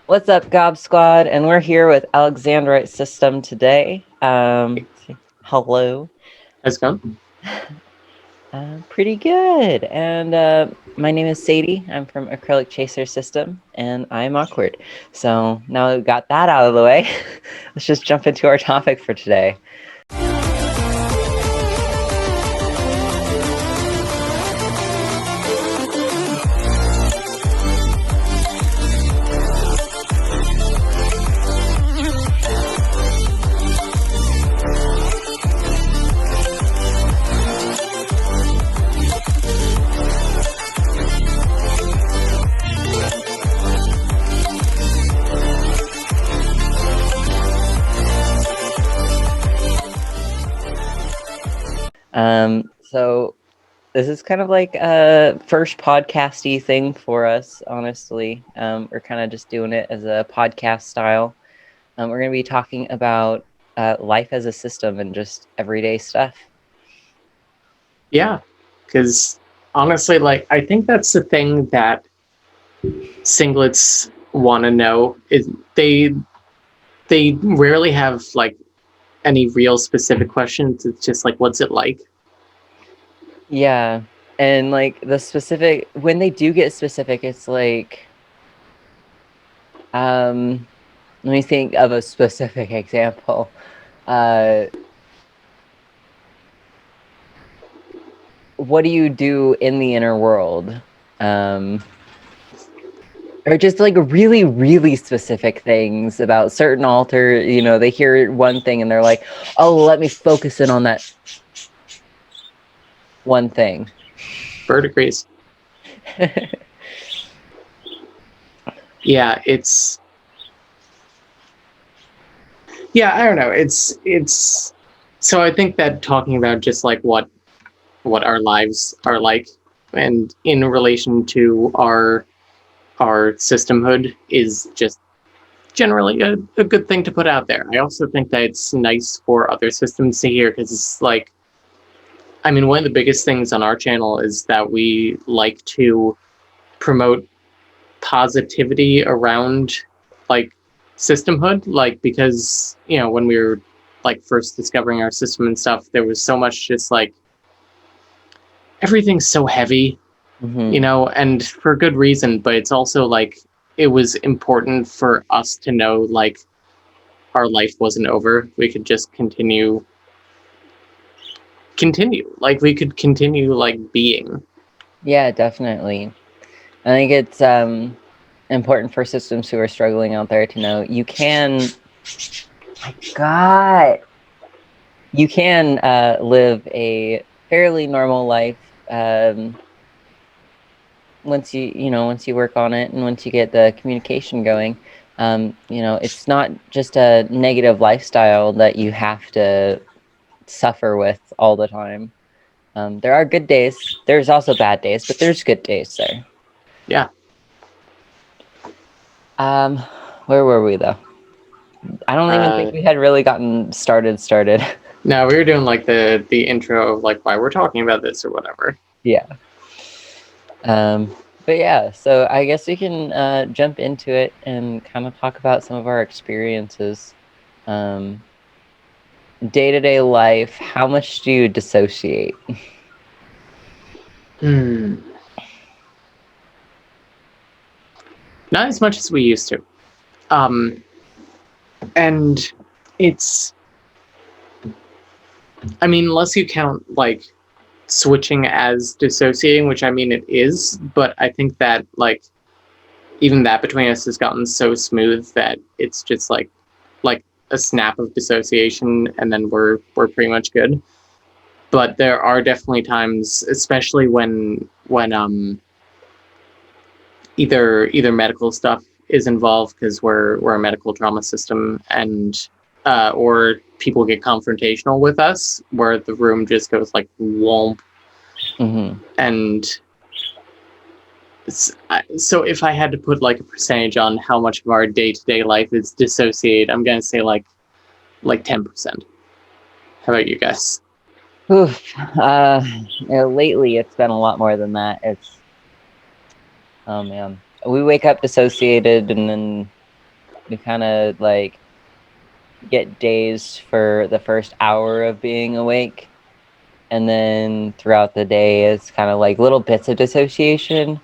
What's up, Gob Squad? And we're here with Alexandrite system today. Hello. How's it going? Pretty good. And my name is Sadie. I'm from Acrylic Chaser System, and I'm awkward. So now that we've got that out of the way, let's just jump into our topic for today. So this is kind of like a first podcasty thing for us, honestly. We're kind of just doing it as a podcast style. We're going to be talking about life as a system and just everyday stuff. Yeah, because honestly, I think that's the thing that singlets want to know is they rarely have any real specific questions. It's just what's it like? Yeah, and the specific, when they do get specific, it's let me think of a specific example. What do you do in the inner world? Or just really, really specific things about certain altar. They hear one thing and they're like, oh, let me focus in on that one thing. Bird agrees. Yeah, I don't know. It's so I think that talking about just what our lives are like and in relation to our systemhood is just generally a good thing to put out there. I also think that it's nice for other systems to hear because it's one of the biggest things on our channel is that we like to promote positivity around systemhood, because when we were first discovering our system and stuff, there was so much just everything's so heavy, and for good reason, but it's also it was important for us to know our life wasn't over. We could just continue we could continue being. Yeah, definitely. I think it's important for systems who are struggling out there to know you can live a fairly normal life once you work on it and once you get the communication going. It's not just a negative lifestyle that you have to suffer with all the time. There are good days. There's also bad days, but there's good days there. Yeah. Where were we though? I don't even think we had really gotten started. No, we were doing the intro of why we're talking about this or whatever. Yeah. But yeah, so I guess we can jump into it and kind of talk about some of our experiences. Day-to-day life, how much do you dissociate? Not as much as we used to. And it's, unless you count switching as dissociating, which it is, but I think that even that between us has gotten so smooth that it's just like a snap of dissociation and then we're pretty much good. But there are definitely times, especially when either medical stuff is involved because we're a medical trauma system, and or people get confrontational with us where the room just goes womp. And so if I had to put a percentage on how much of our day-to-day life is dissociated, I'm gonna say 10%. How about you guys? Oof. Lately it's been a lot more than that. Oh man, we wake up dissociated and then We kind of like get dazed for the first hour of being awake, and then throughout the day it's kind of like little bits of dissociation,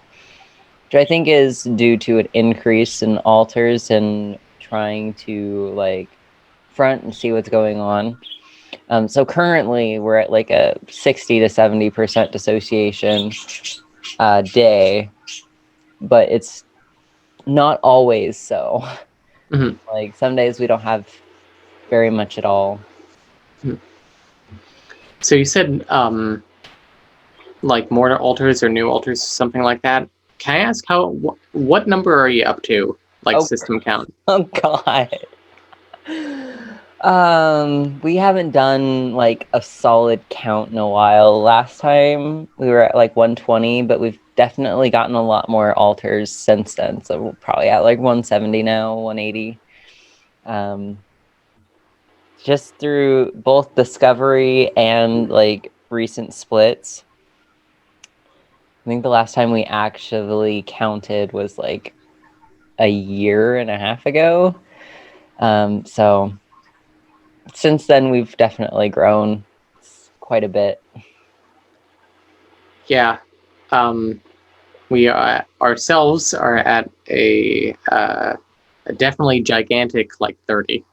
which I think is due to an increase in alters and trying to like front and see what's going on. So currently we're at like a 60 to 70% dissociation day, but it's not always so. Mm-hmm. Like some days we don't have very much at all. So you said like more alters or new alters, something like that. Can I ask what number are you up to, like Oh, system count? oh God. We haven't done like a solid count in a while. Last time we were at like 120, but we've definitely gotten a lot more alters since then. So we're probably at like 170 now, 180. Um, just through both discovery and like recent splits. I think the last time we actually counted was like a year and a half ago. So since then, we've definitely grown quite a bit. Yeah. We ourselves are at a definitely gigantic, like 30.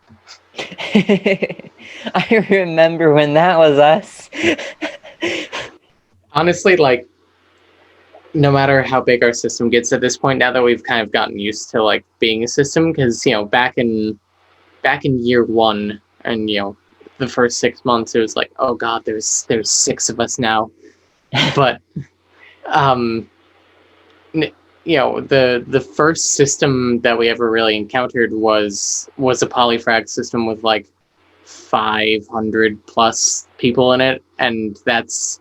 I remember when that was us. Honestly, like, no matter how big our system gets at this point, now that we've kind of gotten used to like being a system, because back in year one, and the first 6 months, it was like, oh god, there's 6 of us now. But um the first system that we ever really encountered was a polyfrag system with like 500 plus people in it, and that's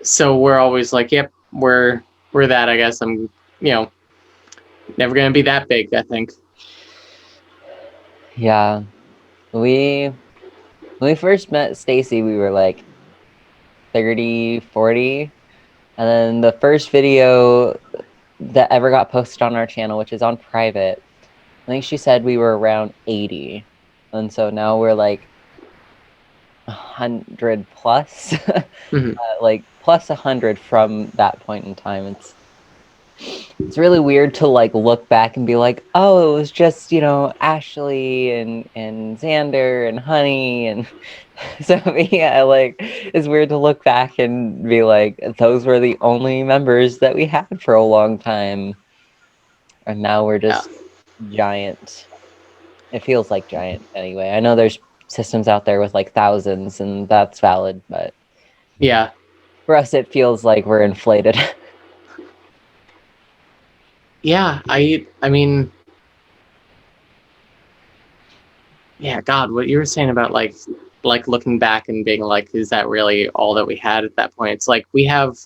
so we're always like, yep, we're that. I guess I'm never gonna be that big, I think. Yeah, we when we first met Stacy, we were like 30, 40. And then the first video that ever got posted on our channel, which is on private, I think she said we were around 80. And so now we're like 100 plus, Mm-hmm. like plus 100 from that point in time. It's really weird to like look back and be like, oh, it was just, Ashley and Xander and Honey. And so yeah, like it's weird to look back and be like, those were the only members that we had for a long time. And now we're Yeah. just giant. It feels like giant anyway. I know there's systems out there with like thousands, and that's valid, but Yeah. for us, it feels like we're inflated. Yeah. I mean, yeah, God, what you were saying about like looking back and being like, is that really all that we had at that point? It's like we have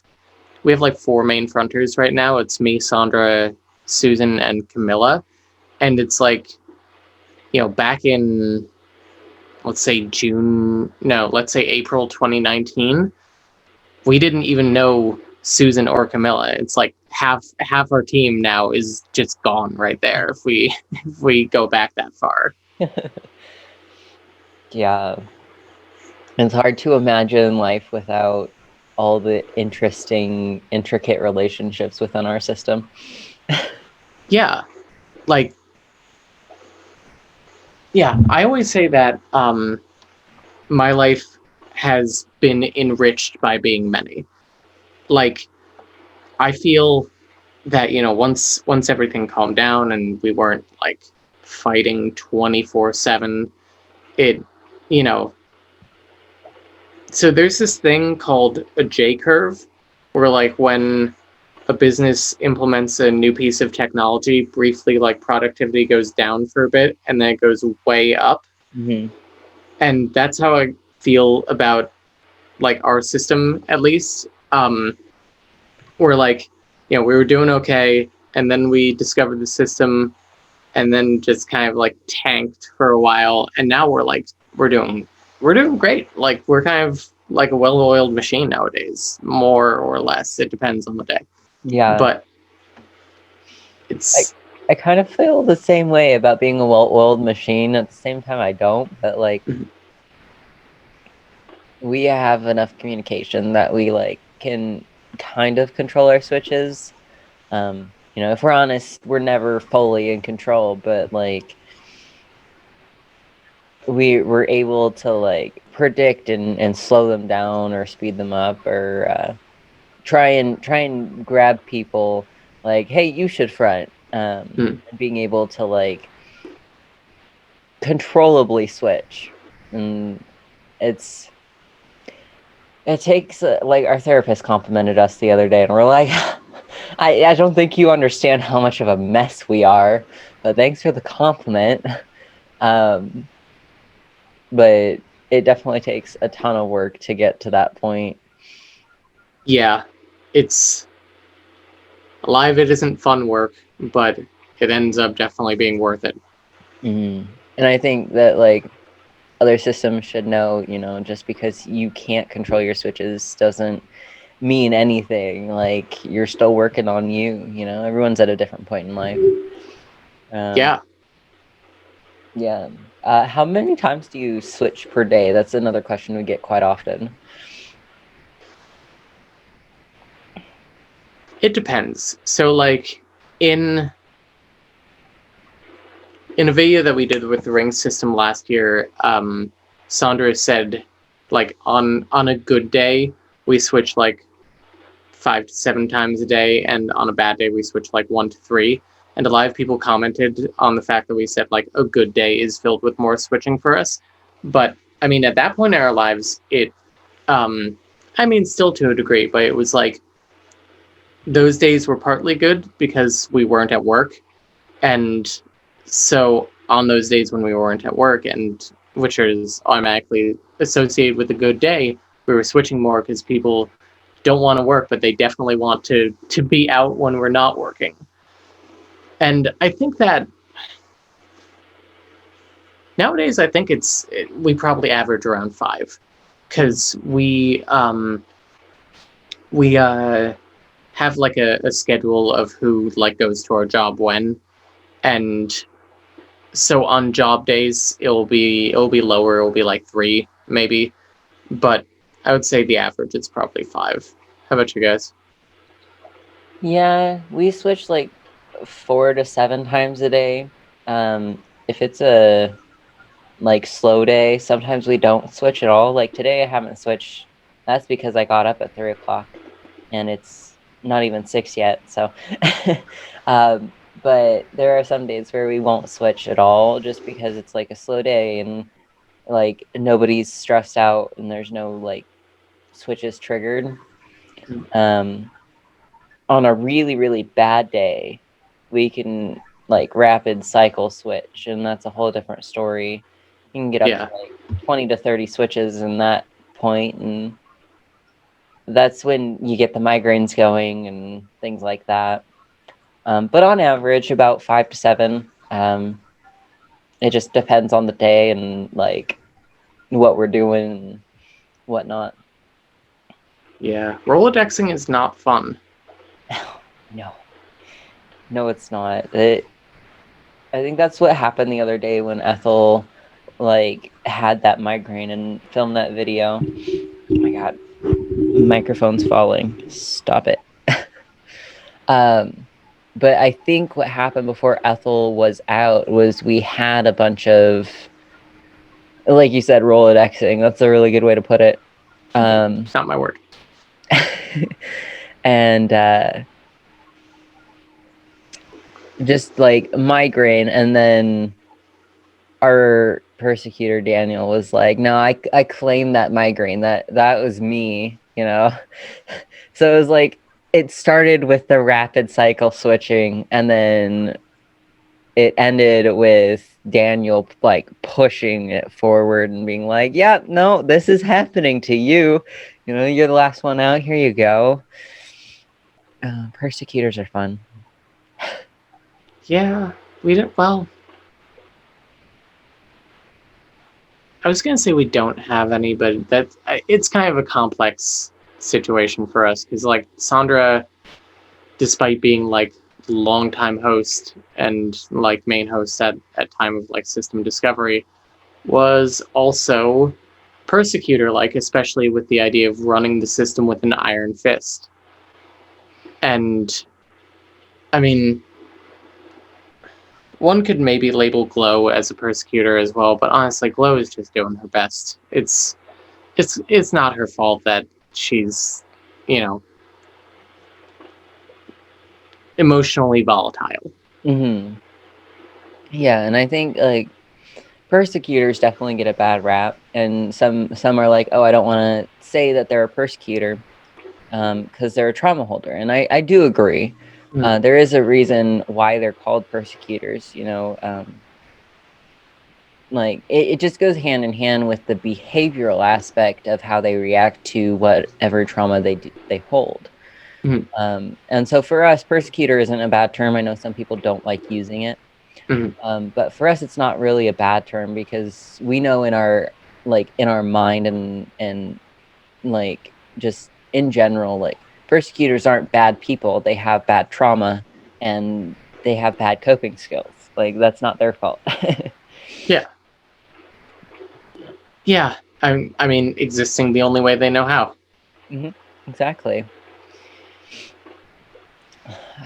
like 4 main fronters right now. It's me, Sandra, Susan, and Camilla. And it's like, back in, let's say let's say April 2019, we didn't even know Susan or Camilla. It's like half our team now is just gone right there if we if we go back that far. Yeah. It's hard to imagine life without all the interesting, intricate relationships within our system. Yeah. Like, yeah, I always say that my life has been enriched by being many. Like, I feel that once everything calmed down and we weren't like fighting 24/7, it you know so there's this thing called a J curve, where like when a business implements a new piece of technology, briefly like productivity goes down for a bit and then it goes way up. Mm-hmm. And that's how I feel about like our system, at least. We're like, we were doing okay, and then we discovered the system, and then just kind of like tanked for a while, and now we're doing great. Like, we're kind of like a well-oiled machine nowadays, more or less. It depends on the day, Yeah. but I, it's I kind of feel the same way about being a well-oiled machine. At the same time, I don't. But like, we have enough communication that we like can kind of control our switches. If we're honest, we're never fully in control, but like we were able to like predict and slow them down or speed them up or try and grab people like, hey, you should front. Being able to like controllably switch, and it takes like our therapist complimented us the other day, and we're like, I don't think you understand how much of a mess we are, but thanks for the compliment. Um, but it definitely takes a ton of work to get to that point. Yeah, it's a lot of it isn't fun work, but it ends up definitely being worth it. And I think that like other systems should know, just because you can't control your switches doesn't mean anything. Like you're still working on you. Everyone's at a different point in life. Yeah, Yeah. How many times do you switch per day? That's another question we get quite often. it depends. So like in a video that we did with the ring system last year, Sandra said like on a good day we switch like 5 to 7 times a day, and on a bad day we switch like 1 to 3. And a lot of people commented on the fact that we said like a good day is filled with more switching for us. But I mean, at that point in our lives, it I mean, still to a degree, but it was like those days were partly good because we weren't at work. And so on those days when we weren't at work, and which is automatically associated with a good day, we were switching more because people don't want to work, but they definitely want to be out when we're not working. And I think that nowadays, I think we probably average around 5, because we have like a schedule of who like goes to our job when, and so on job days it'll be lower. It'll be like 3 maybe, but I would say the average is probably 5. How about you guys? Yeah, we switch like 4 to 7 times a day. If it's a like slow day, sometimes we don't switch at all. Like today, I haven't switched. That's because I got up at 3 o'clock, and it's not even 6 yet. So, but there are some days where we won't switch at all, just because it's like a slow day and like nobody's stressed out and there's no like switches triggered. Um, on a really, really bad day, we can like rapid cycle switch, and that's a whole different story. You can get up to Yeah. like 20 to 30 switches in that point, and that's when you get the migraines going and things like that. But on average, about 5 to 7. It just depends on the day and like what we're doing and whatnot. Yeah, Rolodexing is not fun. No, no, it's not. I think that's what happened the other day when Ethel like had that migraine and filmed that video. Oh my god, microphone's falling. Stop it. But I think what happened before Ethel was out was we had a bunch of, like you said, Rolodexing. That's a really good way to put it. It's not my word. And just like migraine, and then our persecutor Daniel was like, no, I claim that migraine, that was me. So it was like it started with the rapid cycle switching, and then it ended with Daniel like pushing it forward and being like, yeah, no, this is happening to you. You're the last one out. Here you go. Persecutors are fun. Yeah, we don't. Well, I was gonna say we don't have any, but it's kind of a complex situation for us because, like, Sandra, despite being like longtime host and like main host at time of like system discovery, was also persecutor like, especially with the idea of running the system with an iron fist. And I mean, one could maybe label Glow as a persecutor as well, but honestly, Glow is just doing her best. It's not her fault that she's, you know, emotionally volatile. Mm-hmm. Yeah, and I think like persecutors definitely get a bad rap, and some are like, oh, I don't want to say that they're a persecutor because they're a trauma holder, and I do agree. Mm. There is a reason why they're called persecutors, you know. Like it just goes hand in hand with the behavioral aspect of how they react to whatever trauma they hold. Mm. And so for us, persecutor isn't a bad term. I know some people don't like using it. Mm. But for us, it's not really a bad term because we know in our mind and like just in general, like persecutors aren't bad people. They have bad trauma and they have bad coping skills. Like that's not their fault. Yeah. Yeah. I mean, existing the only way they know how. Mm-hmm. Exactly.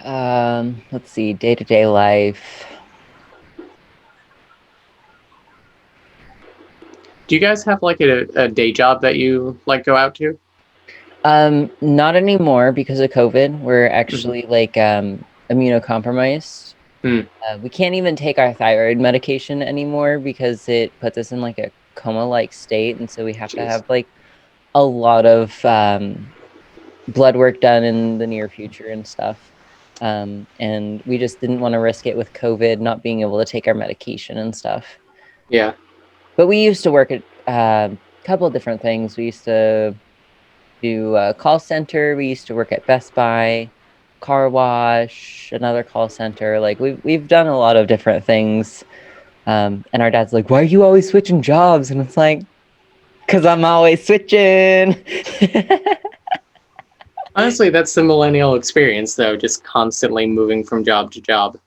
Let's see, day-to-day life. Do you guys have like a day job that you like go out to? Not anymore because of COVID. We're Mm-hmm. actually like immunocompromised. Mm. We can't even take our thyroid medication anymore because it puts us in like a coma-like state, and so we have to Jeez. have like a lot of blood work done in the near future and stuff. And we just didn't want to risk it with COVID, not being able to take our medication and stuff. Yeah. But we used to work at a couple of different things. We used to do a call center. We used to work at Best Buy, car wash, another call center. Like we've done a lot of different things. And our dad's like, "Why are you always switching jobs?" And it's like, "Cause I'm always switching." Honestly, that's the millennial experience, though, just constantly moving from job to job.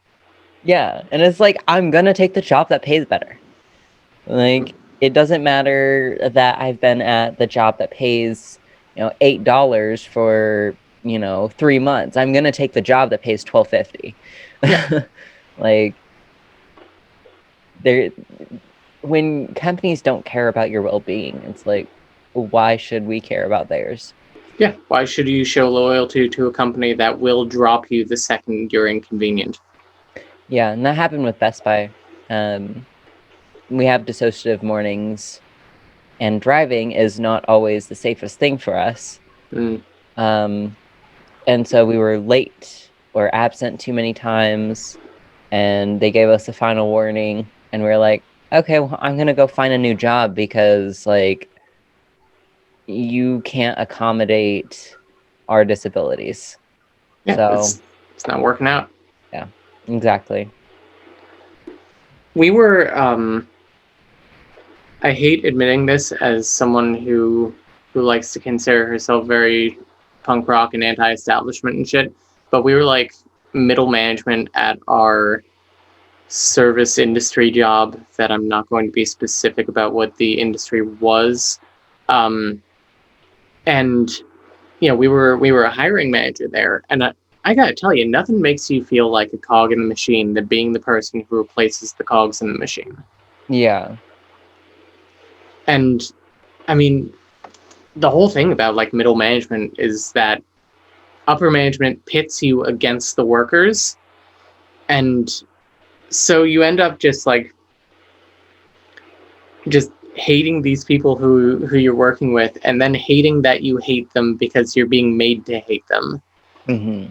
Yeah, and it's like I'm gonna take the job that pays better. Like it doesn't matter that I've been at the job that pays, $8 for, 3 months. I'm gonna take the job that pays $12.50. Yeah. Like there when companies don't care about your well-being, it's like, why should we care about theirs? Yeah. Why should you show loyalty to a company that will drop you the second you're inconvenient? Yeah, and that happened with Best Buy. We have dissociative mornings, and driving is not always the safest thing for us. Mm. Um, and so we were late or absent too many times, and they gave us a final warning, and we are like, okay, well, I'm gonna go find a new job because like you can't accommodate our disabilities. Yeah. So It's not working out. yeah, exactly. We were. I hate admitting this as someone who likes to consider herself very punk rock and anti-establishment and shit. But we were like middle management at our service industry job that I'm not going to be specific about what the industry was. And we were a hiring manager there, and I gotta tell you, nothing makes you feel like a cog in the machine than being the person who replaces the cogs in the machine. Yeah. And I mean, the whole thing about like middle management is that upper management pits you against the workers, and so you end up just hating these people who you're working with, and then hating that you hate them because you're being made to hate them. Hmm.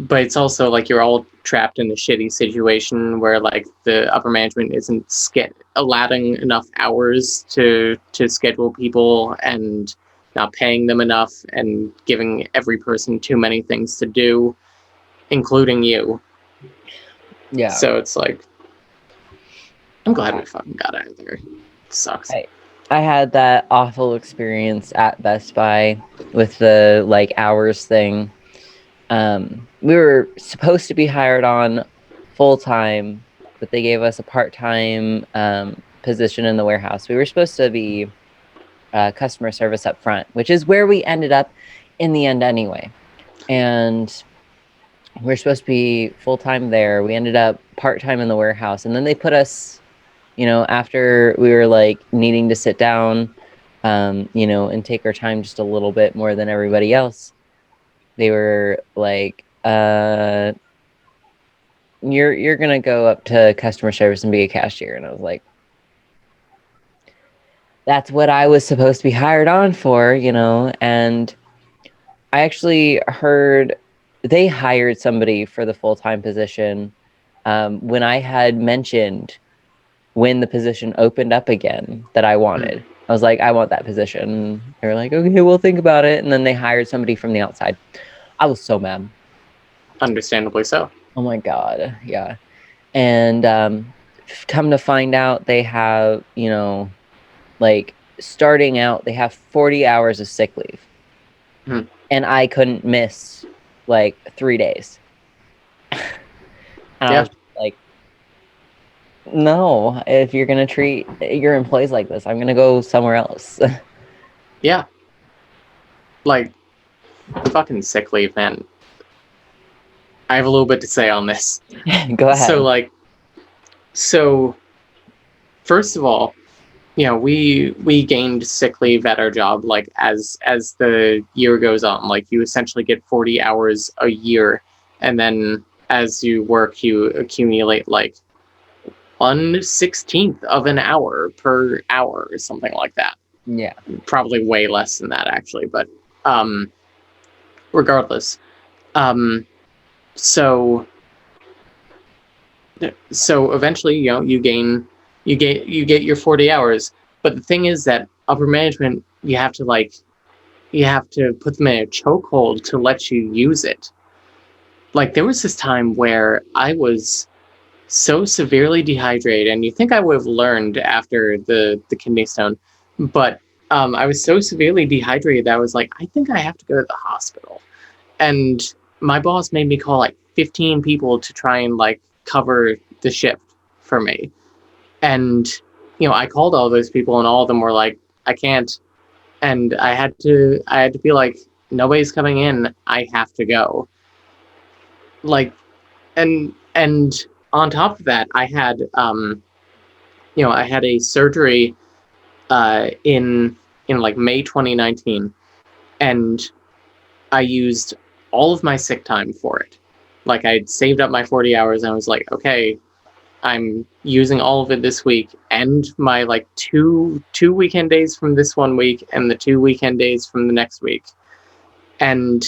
But it's also like you're all trapped in a shitty situation where like the upper management isn't allowing enough hours to schedule people, and not paying them enough, and giving every person too many things to do, including you. Yeah. So it's like, I'm glad we fucking got out of there. It sucks. I I had that awful experience at Best Buy with the like hours thing. We were supposed to be hired on full time, but they gave us a part-time position in the warehouse. We were supposed to be customer service up front, which is where we ended up in the end anyway. And we're supposed to be full time there. We ended up part time in the warehouse, and then they put us, after we were like needing to sit down, and take our time just a little bit more than everybody else. They were like, you're gonna go up to customer service and be a cashier. And I was like, that's what I was supposed to be hired on for, and I actually heard they hired somebody for the full-time position when I had mentioned when the position opened up again that I wanted. I was like, I want that position. They were like, okay, we'll think about it. And then they hired somebody from the outside. I was so mad. Understandably so. Oh my God. Yeah. And come to find out, they have, like starting out, they have 40 hours of sick leave. Hmm. And I couldn't miss like 3 days. And I Yeah. was like, no, if you're gonna treat your employees like this, I'm gonna go somewhere else. Yeah. Like, fucking sick leave, man. I have a little bit to say on this. Go So, ahead. like, so first of all, we gained sick leave at our job. Like, as the year goes on, like you essentially get 40 hours a year, and then as you work, you accumulate like 1/16 of an hour per hour or something like that. Yeah. Probably way less than that actually, but um, regardless. Um, so so eventually, you get your 40 hours. But the thing is that upper management, you have to put them in a chokehold to let you use it. Like, there was this time where I was so severely dehydrated, and you think I would have learned after the kidney stone, but I was so severely dehydrated that I was like, I think I have to go to the hospital. And my boss made me call like 15 people to try and like cover the shift for me. And I called all those people, and all of them were like, I can't. And I had to be like, nobody's coming in, I have to go. Like, and on top of that, I had a surgery in like May 2019, and I used all of my sick time for it. Like, I'd saved up my 40 hours, and I was like, okay, I'm using all of it this week, and my like two weekend days from this one week, and the 2 weekend days from the next week. And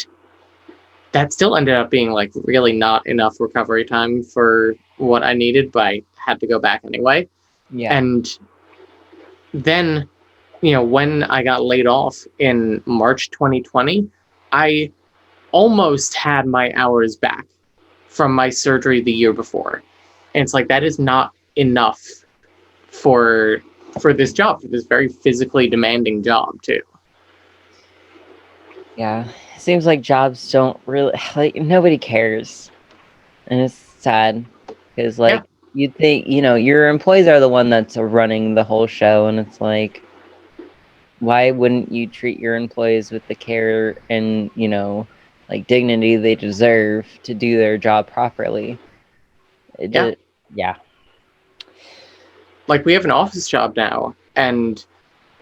that still ended up being like really not enough recovery time for what I needed, but I had to go back anyway. Yeah. And then, when I got laid off in March 2020, I almost had my hours back from my surgery the year before. And it's like, that is not enough for this job, for this very physically demanding job too. Yeah. It seems like jobs don't really like nobody cares. And it's sad because Yeah, like you'd think, your employees are the one that's running the whole show, and it's like, why wouldn't you treat your employees with the care and, like dignity they deserve to do their job properly? It yeah. did, yeah. Like, we have an office job now, and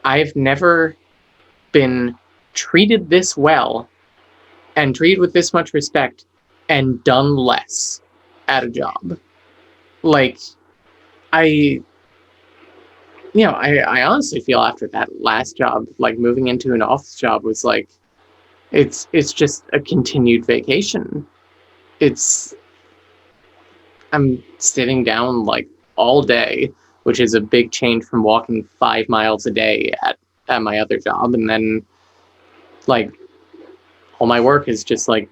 I've never been treated this well and treated with this much respect and done less at a job. Like, I I honestly feel after that last job, like moving into an office job was like, it's just a continued vacation. It's I'm sitting down like all day, which is a big change from walking 5 miles a day at my other job. And then like all my work is just like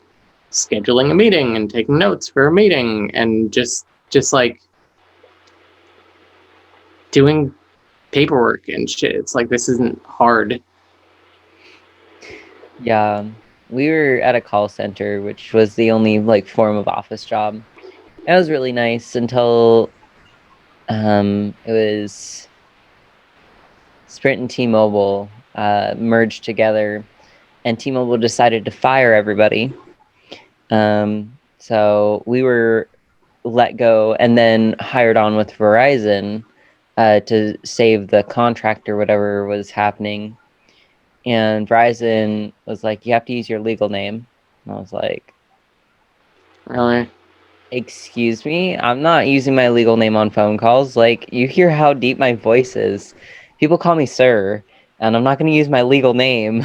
scheduling a meeting and taking notes for a meeting, and just like doing paperwork and shit. It's like, this isn't hard. Yeah. we were at a call center, which was the only like form of office job. It was really nice until it was Sprint and T-Mobile merged together, and T-Mobile decided to fire everybody. So we were let go and then hired on with Verizon to save the contract or whatever was happening. And Verizon was like, you have to use your legal name. And I was like, Really? excuse me, I'm not using my legal name on phone calls. Like, you hear how deep my voice is. People call me sir, and I'm not going to use my legal name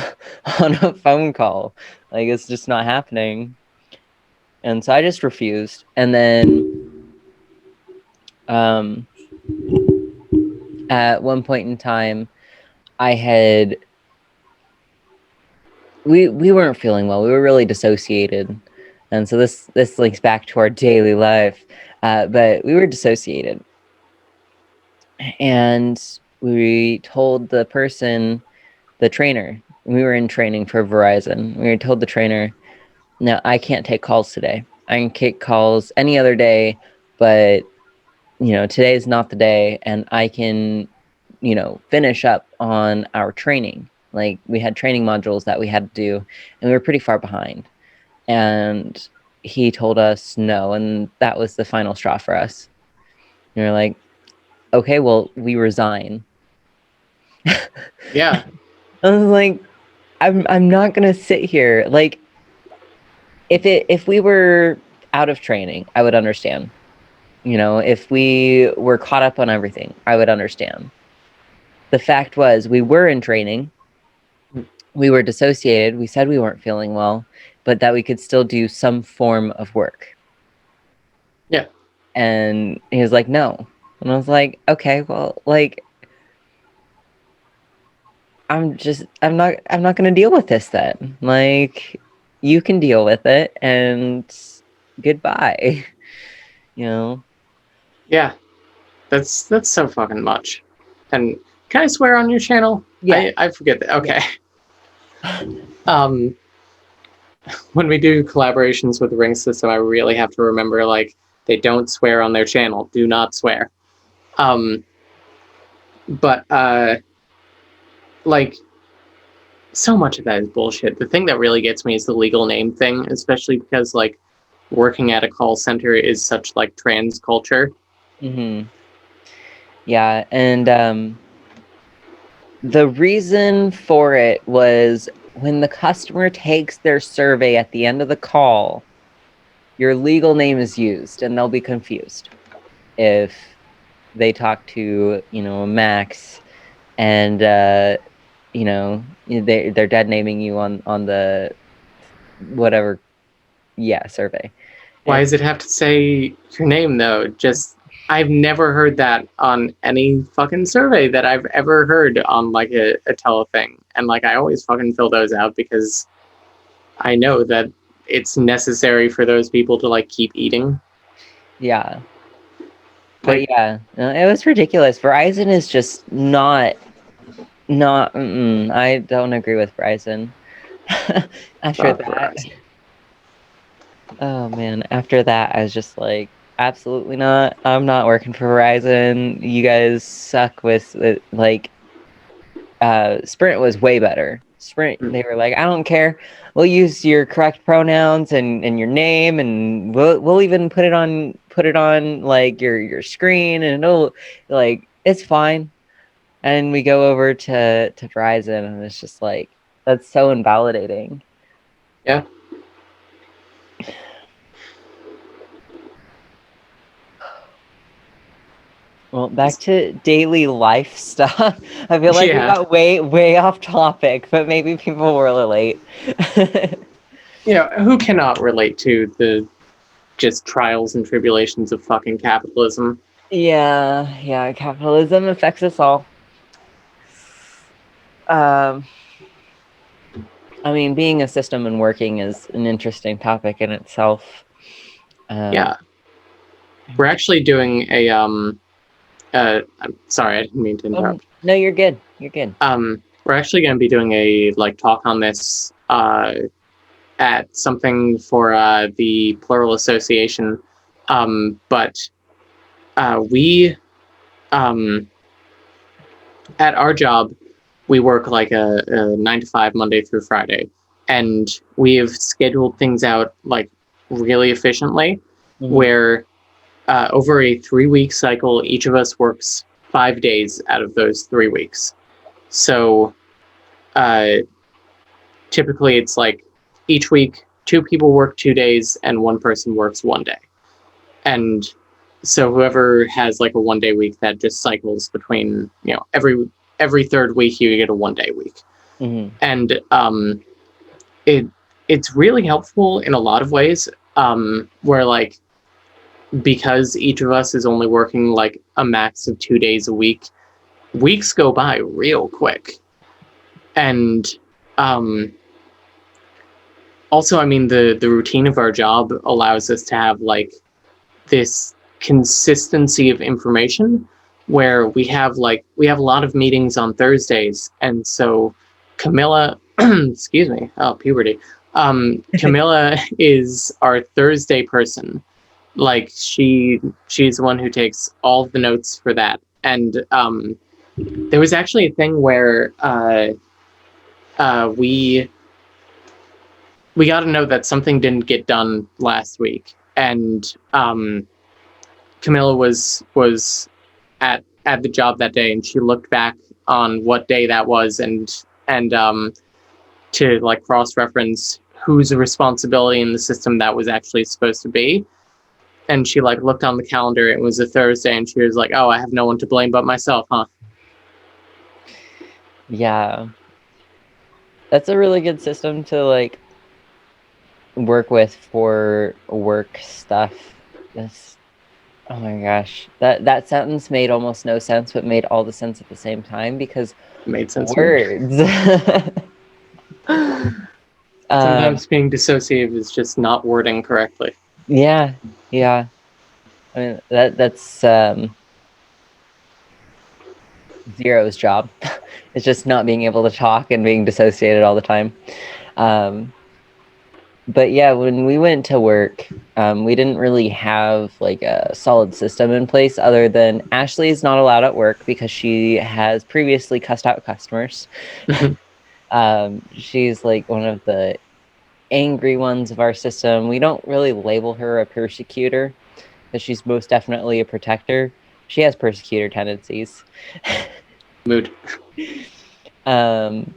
on a phone call. Like, it's just not happening. And so I just refused. And then at one point in time, I had we weren't feeling well. We were really dissociated, and so this links back to our daily life. But we were dissociated, and we told the person, the trainer. We were in training for Verizon. We were told the trainer, "No, I can't take calls today. I can take calls any other day, but today is not the day, and I can, finish up on our training." Like we had training modules that we had to do, and we were pretty far behind. And he told us no, and that was the final straw for us. And we are like, okay, well, we resign. Yeah. I was like, I'm not gonna sit here. Like, if we were out of training, I would understand. If we were caught up on everything, I would understand. The fact was, we were in training, we were dissociated, we said we weren't feeling well, but that we could still do some form of work. Yeah. And he was like, no. And I was like, okay, well, like, I'm not going to deal with this then. Like, you can deal with it and goodbye. you know? Yeah. That's so fucking much. And can I swear on your channel? Yeah. I forget that. Okay. Yeah. Um, when we do collaborations with the Ring System, I really have to remember like they don't swear on their channel. Do not swear. Um, but like so much of that is bullshit. The thing that really gets me is the legal name thing, especially because like working at a call center is such like trans culture. Yeah, and the reason for it was when the customer takes their survey at the end of the call, your legal name is used, and they'll be confused if they talk to Max, and they're dead naming you on the whatever, yeah, survey. Why It's does it have to say your name though? Just I've never heard that on any fucking survey that I've ever heard on like a telething. And like I always fucking fill those out because I know that it's necessary for those people to like keep eating. yeah, but Like yeah, it was ridiculous. Verizon is just not. I don't agree with Verizon. After fuck that, Verizon. oh man, after that, I was just like, absolutely not. I'm not working for Verizon. You guys suck with like Sprint was way better. Sprint, they were like, I don't care. We'll use your correct pronouns and your name, and we'll even put it on like your screen, and it'll like it's fine. And we go over to Verizon, and it's just like that's so invalidating. Yeah. Well, back to daily life stuff. I feel like we Yeah. got way off topic, but maybe people will relate. You know, who cannot relate to the just trials and tribulations of fucking capitalism? Yeah, capitalism affects us all. Um, I mean, being a system and working is an interesting topic in itself. Um, Yeah. We're actually doing a I'm sorry, I didn't mean to oh interrupt. no, you're good. You're good. We're actually going to be doing a like talk on this at something for the Plural Association, but we at our job we work like a 9 to 5 Monday through Friday, and we have scheduled things out like really efficiently, where over a 3-week cycle, each of us works 5 days out of those 3 weeks. So typically it's like each week 2 people work 2 days and 1 person works 1 day. And so whoever has like a 1-day week, that just cycles between, every third week you get a 1-day week. And it's really helpful in a lot of ways, where like, because each of us is only working like a max of 2 days a week, weeks go by real quick. And also, I mean, the routine of our job allows us to have like this consistency of information, where we have a lot of meetings on Thursdays, and so Camilla, excuse me, oh, puberty. Camilla is our Thursday person. Like she's the one who takes all the notes for that. And there was actually a thing where we got to know that something didn't get done last week, and Camilla was at the job that day, and she looked back on what day that was, and to like cross-reference whose responsibility in the system that was actually supposed to be. And she like looked on the calendar, it was a Thursday, and she was like, oh, I have no one to blame but myself, huh? Yeah. That's a really good system to like work with for work stuff. Oh my gosh. That sentence made almost no sense, but made all the sense at the same time, because It made sense. words. Sometimes being dissociative is just not wording correctly. Yeah. I mean, that's Zero's job. It's just not being able to talk and being dissociated all the time. But yeah, when we went to work, we didn't really have like a solid system in place, other than Ashley is not allowed at work because she has previously cussed out customers. She's like one of the angry ones of our system. We don't really label her a persecutor because she's most definitely a protector. She has persecutor tendencies. Mood. But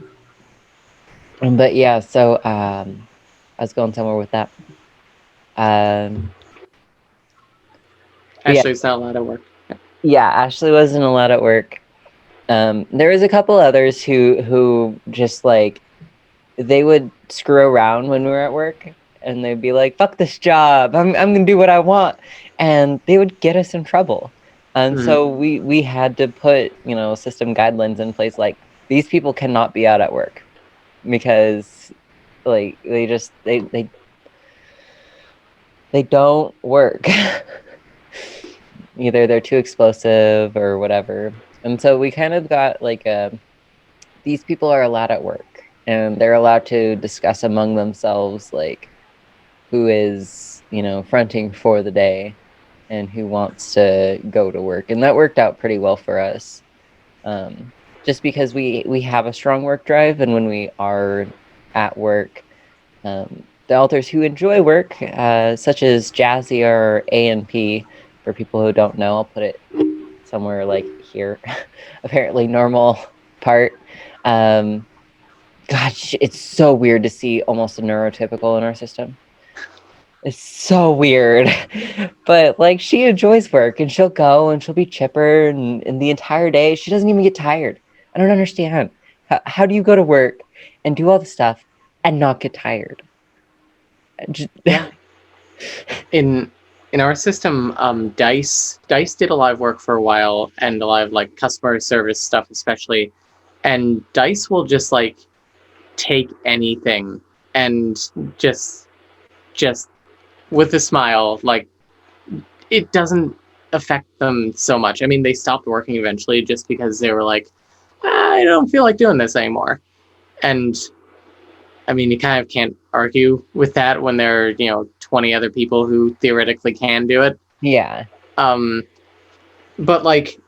yeah, so I was going somewhere with that. Ashley's not allowed at work. Yeah, Ashley wasn't allowed at work. There was a couple others who just like, they would screw around when we were at work, and they'd be like, fuck this job, I'm gonna do what I want, and they would get us in trouble. And so we had to put, system guidelines in place, like, these people cannot be out at work, because like they don't work. Either they're too explosive or whatever. And so we kind of got like these people are allowed at work, and they're allowed to discuss among themselves like who is, fronting for the day and who wants to go to work. And that worked out pretty well for us. Just because we have a strong work drive, and when we are at work, the authors who enjoy work, such as Jazzy or A&P, for people who don't know, I'll put it somewhere like here, apparently normal part. Gosh, it's so weird to see almost a neurotypical in our system. It's so weird. But like, she enjoys work, and she'll go and she'll be chipper, and the entire day she doesn't even get tired. I don't understand. How do you go to work and do all the stuff and not get tired? Yeah. In our system, Dice did a lot of work for a while, and a lot of like customer service stuff especially. And Dice will just like take anything and just with a smile, like, it doesn't affect them so much. I mean, they stopped working eventually just because they were like, I don't feel like doing this anymore. And I mean, you kind of can't argue with that when there are 20 other people who theoretically can do it. Yeah. Um, but like,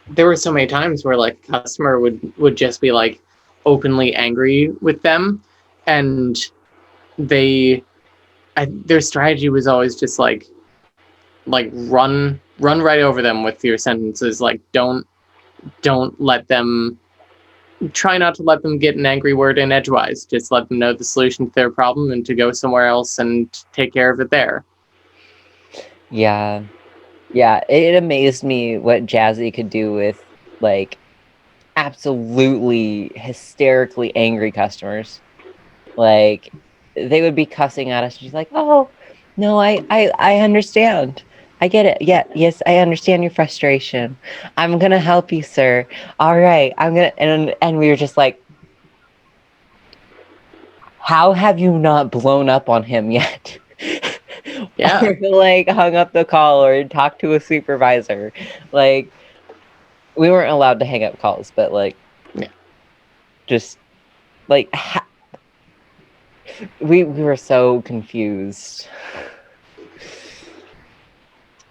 there were so many times where like a customer would just be like openly angry with them, and their strategy was always just like run right over them with your sentences. Like, don't let them try not to let them get an angry word in edgewise. Just let them know the solution to their problem and to go somewhere else and take care of it there. Yeah. Yeah. It amazed me what Jazzy could do with like absolutely hysterically angry customers. Like they would be cussing at us and she's like, "Oh, no, I understand. I get it. Yeah, yes, I understand your frustration. I'm gonna help you, sir. All right, I'm gonna." And we were just like, "How have you not blown up on him yet?" Yeah. Or like hung up the call or talked to a supervisor. Like we weren't allowed to hang up calls, but like Yeah. just like we were so confused.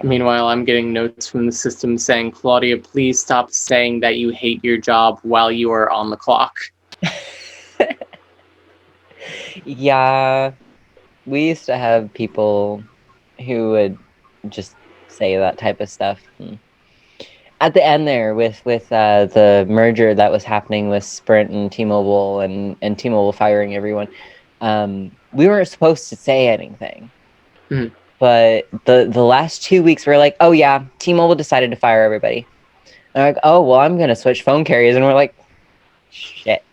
Meanwhile, I'm getting notes from the system saying, Claudia, please stop saying that you hate your job while you are on the clock. Yeah, we used to have people who would just say that type of stuff. At the end there, with the merger that was happening with Sprint and T-Mobile and T-Mobile firing everyone, we weren't supposed to say anything. Mhm. But the last 2 weeks, we are like, oh yeah, T-Mobile decided to fire everybody. And they're like, oh well, I'm gonna switch phone carriers, and we're like, shit.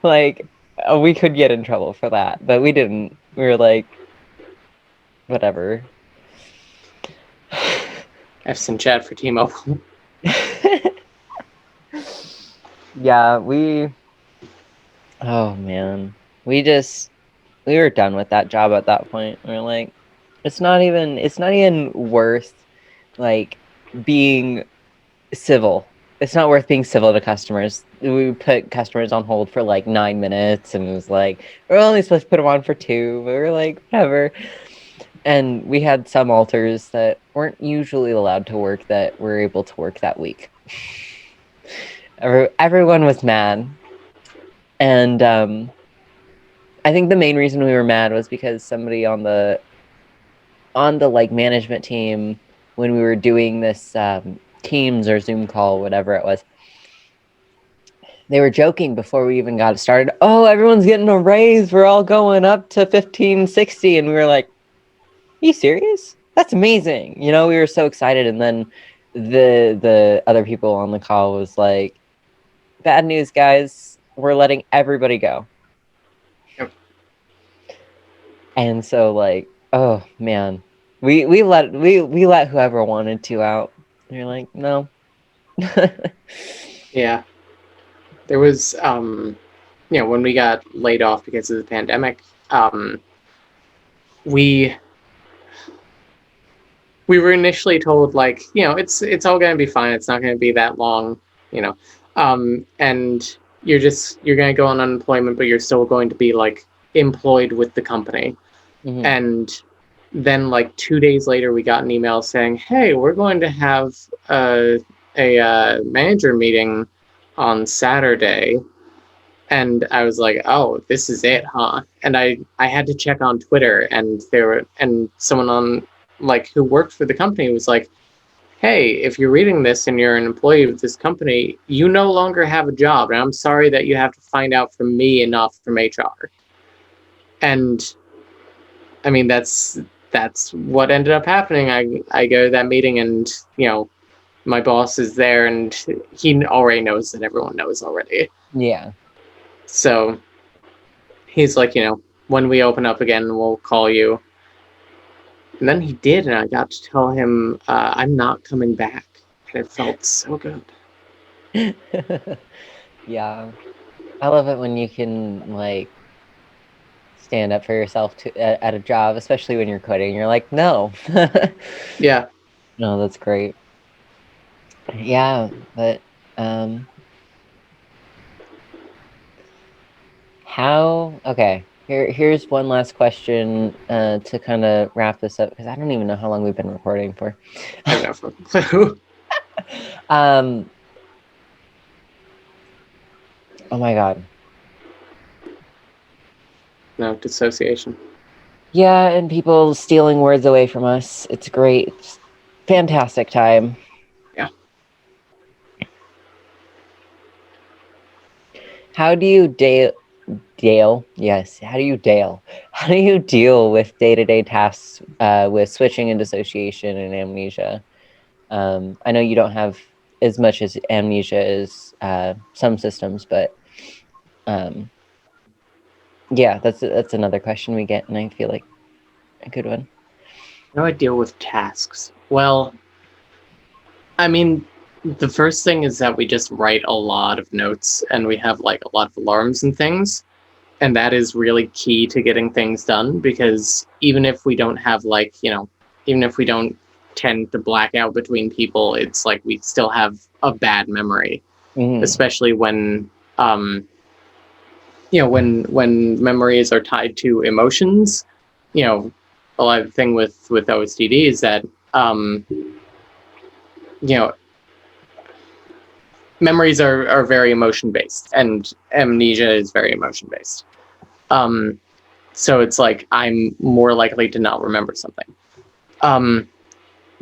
Like we could get in trouble for that, but we didn't. We were like, whatever. F's in chat for T-Mobile. Yeah, oh man, we were done with that job at that point. We are like, it's not even worth like being civil. It's not worth being civil to customers. We put customers on hold for like 9 minutes and it was like, we're only supposed to put them on for two, but we're like, whatever. And we had some alters that weren't usually allowed to work that were able to work that week. Everyone was mad. And I think the main reason we were mad was because somebody on the like management team when we were doing this Teams or Zoom call, whatever it was, they were joking before we even got started. Oh, everyone's getting a raise. We're all going up to 1560. And we were like, are you serious? That's amazing. We were so excited. And then the other people on the call was like, bad news, guys. We're letting everybody go. Yep. And so like, oh man. We let whoever wanted to out. And you're like, no. Yeah. There was, when we got laid off because of the pandemic, we we were initially told like, it's all going to be fine. It's not going to be that long, you know, and you're going to go on unemployment, but you're still going to be like employed with the company. Mhm. And then like 2 days later, we got an email saying, hey, we're going to have a manager meeting on Saturday. And I was like, oh, this is it, huh? And I had to check on Twitter, and someone on like who worked for the company was like, hey, if you're reading this and you're an employee of this company, you no longer have a job, and I'm sorry that you have to find out from me and not from HR. And I mean, that's what ended up happening. I go to that meeting, and my boss is there, and he already knows that everyone knows already. Yeah. So he's like, when we open up again, we'll call you. And then he did, and I got to tell him I'm not coming back, and it felt so good. Yeah. I love it when you can like stand up for yourself at a job, especially when you're quitting. You're like, no. Yeah, No, that's great. Yeah, but um Okay, here's one last question to kind of wrap this up because I don't even know how long we've been recording for. I have no fucking clue. um, oh my God. No, dissociation. Yeah, and people stealing words away from us. It's great. It's fantastic time. Yeah. How do you Dale? Yes. How do you Dale? How do you deal with day-to-day tasks with switching and dissociation and amnesia? I know you don't have as much as amnesia as some systems, but um, yeah, that's another question we get, and I feel like a good one. How do I deal with tasks? Well, I mean, the first thing is that we just write a lot of notes and we have like a lot of alarms and things. And that is really key to getting things done because even if we don't have like, even if we don't tend to black out between people, it's like we still have a bad memory, especially when when memories are tied to emotions. A lot of the thing with OSDD is that you know memories are very emotion based, and amnesia is very emotion based. So it's like I'm more likely to not remember something.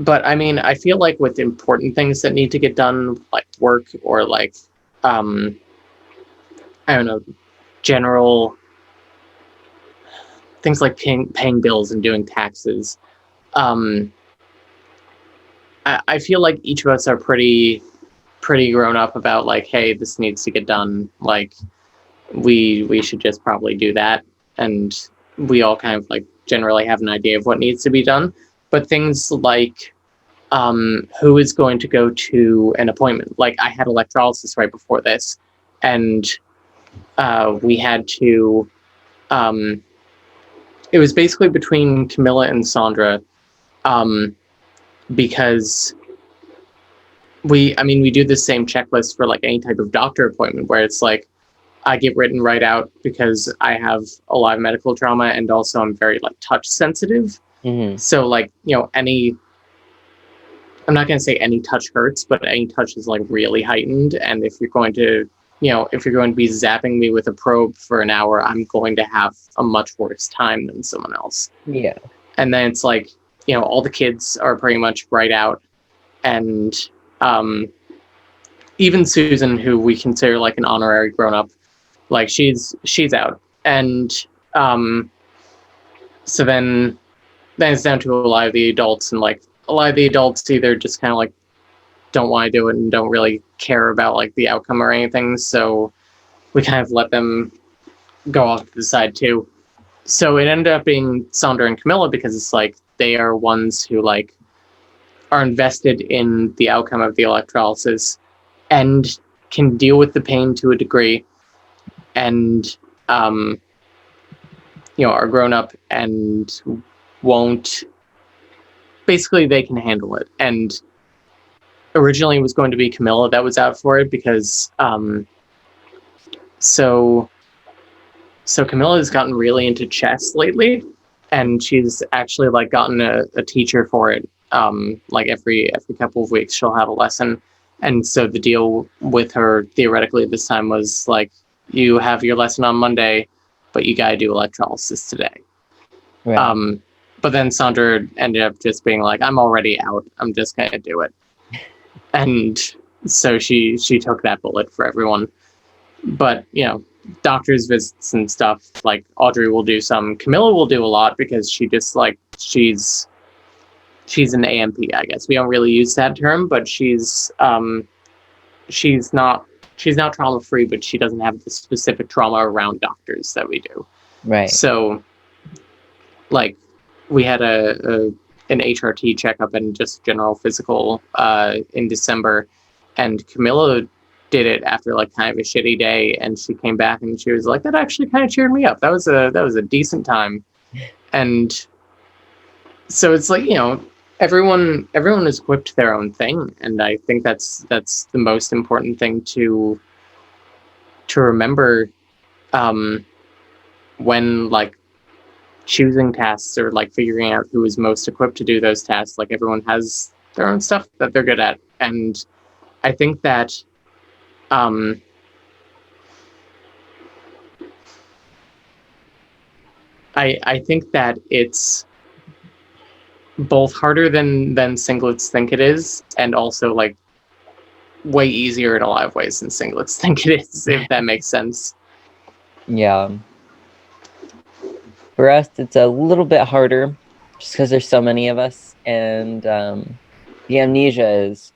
But I mean, I feel like with important things that need to get done, like work or like I don't know, general things like paying bills and doing taxes. Um, I feel like each of us are pretty grown up about like, hey, this needs to get done. Like we should just probably do that, and we all kind of like generally have an idea of what needs to be done. But things like who is going to go to an appointment? Like I had electrolysis right before this, and we had to. It was basically between Camilla and Sandra, um, because we do the same checklist for like any type of doctor appointment where it's like I get written right out because I have a lot of medical trauma and also I'm very like touch sensitive. So like, I'm not going to say any touch hurts, but any touch is like really heightened. And if you're going to, if you're going to be zapping me with a probe for an hour, I'm going to have a much worse time than someone else. Yeah. And then it's like, all the kids are pretty much right out. And even Susan, who we consider like an honorary grown up, like she's out. And so then it's down to a lot of the adults, and like a lot of the adults either just kind of like don't want to do it and don't really care about like the outcome or anything, so we kind of let them go off to the side too. So it ended up being Sandra and Camilla because it's like they are ones who like are invested in the outcome of the electrolysis and can deal with the pain to a degree, and are grown up and won't, basically they can handle it. And originally it was going to be Camilla that was out for it because so Camilla has gotten really into chess lately, and she's actually like gotten a teacher for it. Like every couple of weeks she'll have a lesson, and so the deal with her theoretically this time was like, you have your lesson on Monday, but you gotta do electrolysis today. Right. But then Sandra ended up just being like, I'm already out, I'm just gonna do it. And so she took that bullet for everyone. But doctor's visits and stuff, like Audrey will do some, Camilla will do a lot because she just like she's an AMP, I guess. We don't really use that term, but she's not trauma free, but she doesn't have the specific trauma around doctors that we do. Right. So like we had an HRT checkup and just general physical in December, and Camilla did it after like kind of a shitty day, and she came back and she was like, that actually kind of cheered me up. That was a decent time. And so it's like, everyone is equipped to their own thing, and I think that's the most important thing to remember. when like choosing tasks or like figuring out who is most equipped to do those tasks, like everyone has their own stuff that they're good at. And I think that um I think that it's both harder than singlets think it is, and also like way easier in a lot of ways than singlets think it is, if that makes sense. Yeah. For us, it's a little bit harder just because there's so many of us, and the amnesia is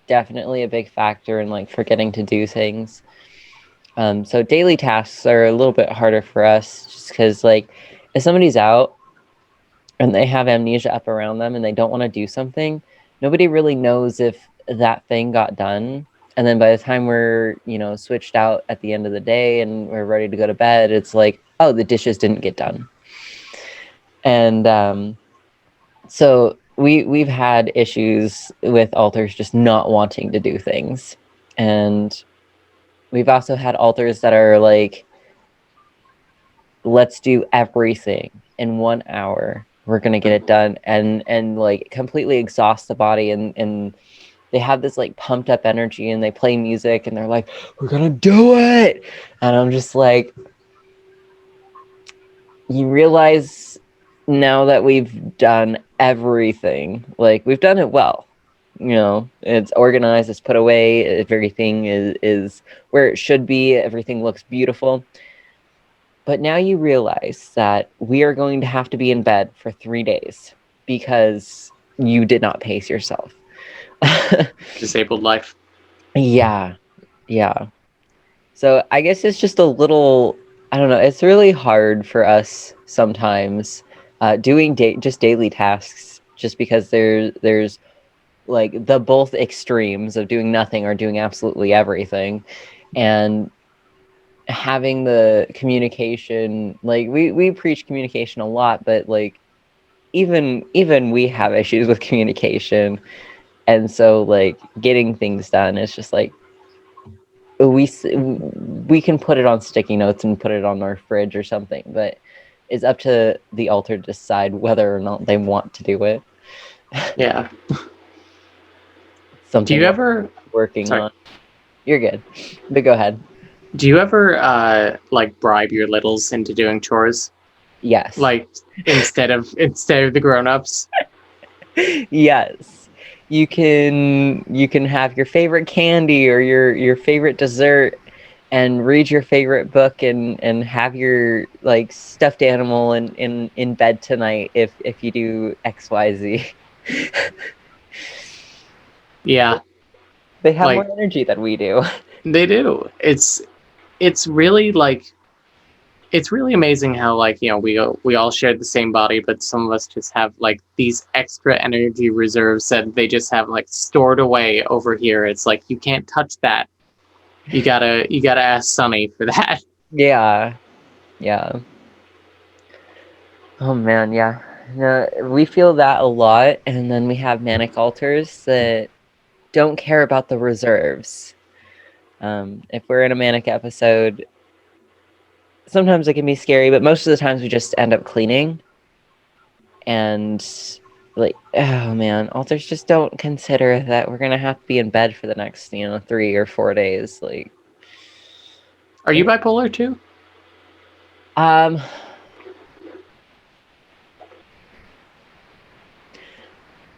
definitely a big factor in like forgetting to do things. So daily tasks are a little bit harder for us just because like if somebody's out and they have amnesia up around them and they don't want to do something, nobody really knows if that thing got done. And then by the time we're, switched out at the end of the day and we're ready to go to bed, it's like, oh, the dishes didn't get done. And so we've had issues with altars just not wanting to do things. And we've also had altars that are like, let's do everything in 1 hour. We're gonna get it done, and like completely exhaust the body, and they have this like pumped up energy, and they play music, and they're like, "We're gonna do it," and I'm just like, you realize now that we've done everything, like we've done it well. It's organized, it's put away, everything is where it should be, everything looks beautiful. But now you realize that we are going to have to be in bed for 3 days because you did not pace yourself. Disabled life. Yeah. Yeah. So I guess it's just a little, I don't know, it's really hard for us sometimes doing just daily tasks just because there's like the both extremes of doing nothing or doing absolutely everything. And having the communication, like we preach communication a lot, but like even we have issues with communication. And so like getting things done is just like we can put it on sticky notes and put it on our fridge or something, but it's up to the altar to decide whether or not they want to do it. Yeah. Do Something you we're ever working sorry on. You're good, but go ahead. do you ever like bribe your littles into doing chores? Yes. Like instead of the grown-ups? Yes. You can have your favorite candy or your favorite dessert and read your favorite book and have your like stuffed animal in bed tonight if you do XYZ. Yeah. They have more Like energy than we do. they do. It's really like it's really amazing how like we all share the same body, but some of us just have like these extra energy reserves that they just have like stored away over here. It's like you can't touch that. You gotta ask Sunny for that. Yeah. Yeah. Oh man, yeah. No, we feel that a lot, and then we have manic alters that don't care about the reserves. If we're in a manic episode, sometimes it can be scary, but most of the times we just end up cleaning. And like, oh man, alters just don't consider that we're gonna have to be in bed for the next, 3 or 4 days. Like, Are you bipolar too? um,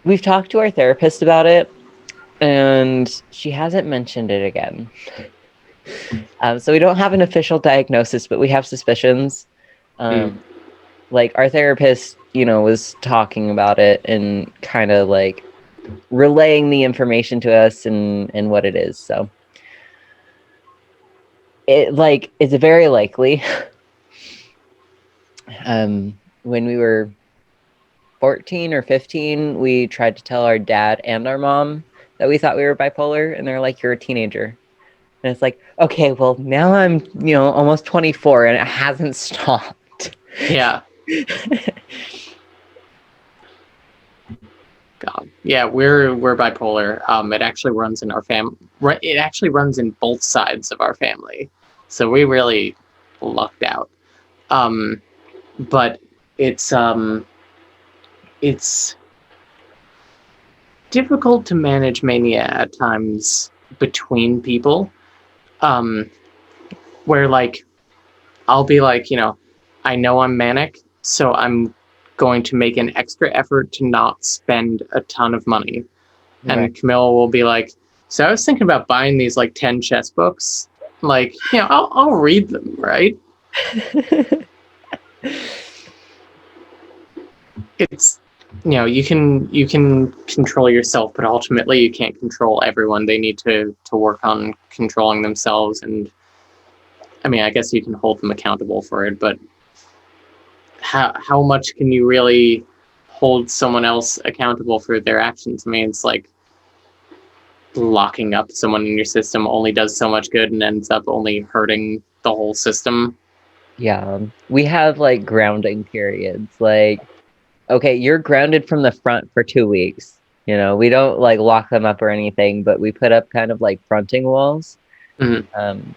we've talked to our therapist about it, and she hasn't mentioned it again. So we don't have an official diagnosis, but we have suspicions. Mm. Like our therapist, was talking about it and kind of like relaying the information to us and what it is. So it's very likely. When we were 14 or 15, we tried to tell our dad and our mom that we thought we were bipolar, and they're like, "You're a teenager." And it's like, okay, well, now I'm, almost 24 and it hasn't stopped. Yeah. God. Yeah, we're bipolar. It actually runs in our It actually runs in both sides of our family. So we really lucked out. But it's difficult to manage mania at times between people. Where like I'll be like, I know I'm manic, so I'm going to make an extra effort to not spend a ton of money. Right. And Camille will be like, so I was thinking about buying these like 10 chess books. Like, I'll read them, right? It's you can control yourself, but ultimately you can't control everyone. They need to work on controlling themselves, and I mean, I guess you can hold them accountable for it, but how much can you really hold someone else accountable for their actions? I mean, it's like locking up someone in your system only does so much good and ends up only hurting the whole system. Yeah, we have like grounding periods. Like, okay, you're grounded from the front for 2 weeks. We don't like lock them up or anything, but we put up kind of like fronting walls. Mm-hmm.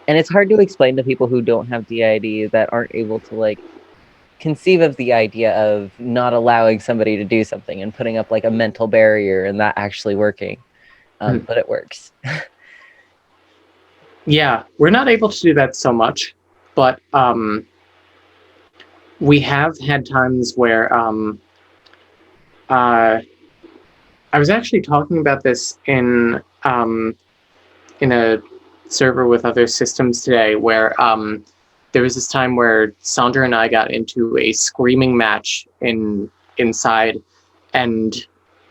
And it's hard to explain to people who don't have DID that aren't able to like conceive of the idea of not allowing somebody to do something and putting up like a mental barrier and that actually working. But it works. Yeah, we're not able to do that so much, but we have had times where I was actually talking about this in a server with other systems today, where there was this time where Sandra and I got into a screaming match inside, and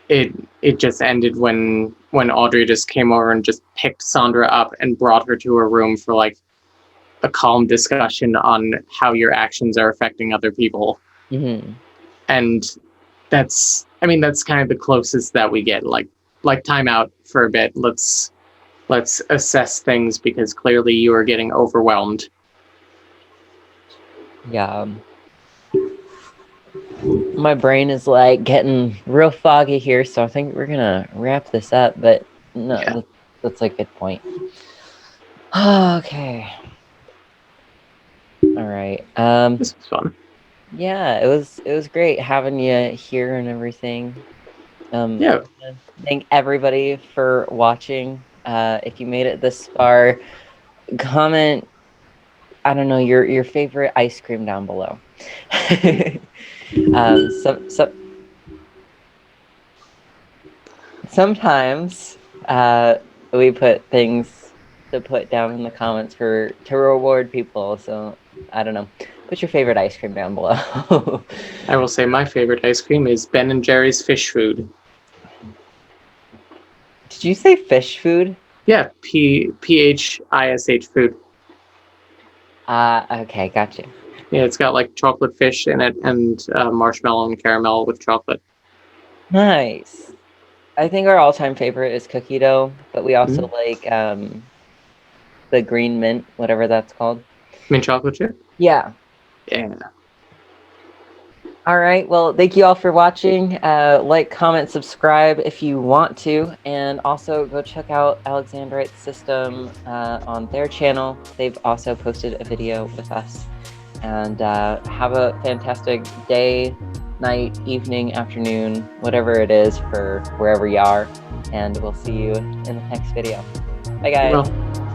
it just ended when Audrey just came over and just picked Sandra up and brought her to her room for like a calm discussion on how your actions are affecting other people. Mm-hmm. And that's kind of the closest that we get. Like time out for a bit. Let's assess things, because clearly you are getting overwhelmed. Yeah. My brain is like getting real foggy here, so I think we're gonna wrap this up. But no, Yeah. that's a good point. Okay. All right. This was fun. Yeah, it was great having you here and everything. Yeah. Thank everybody for watching. If you made it this far, comment, I don't know, your favorite ice cream down below. So sometimes we put things to put down in the comments to reward people. So I don't know. Put your favorite ice cream down below. I will say my favorite ice cream is Ben and Jerry's fish food. Did you say fish food? Yeah, PHISH food. Okay, got you. Yeah, it's got like chocolate fish in it and marshmallow and caramel with chocolate. Nice. I think our all-time favorite is cookie dough, but we also like the green mint, whatever that's called. Mint chocolate chip? Yeah. Yeah. All right. Well, thank you all for watching. Like, comment, subscribe if you want to, and also go check out Alexandrite system on their channel. They've also posted a video with us. And have a fantastic day, night, evening, afternoon, whatever it is for wherever you are. And we'll see you in the next video. Bye, guys. Well.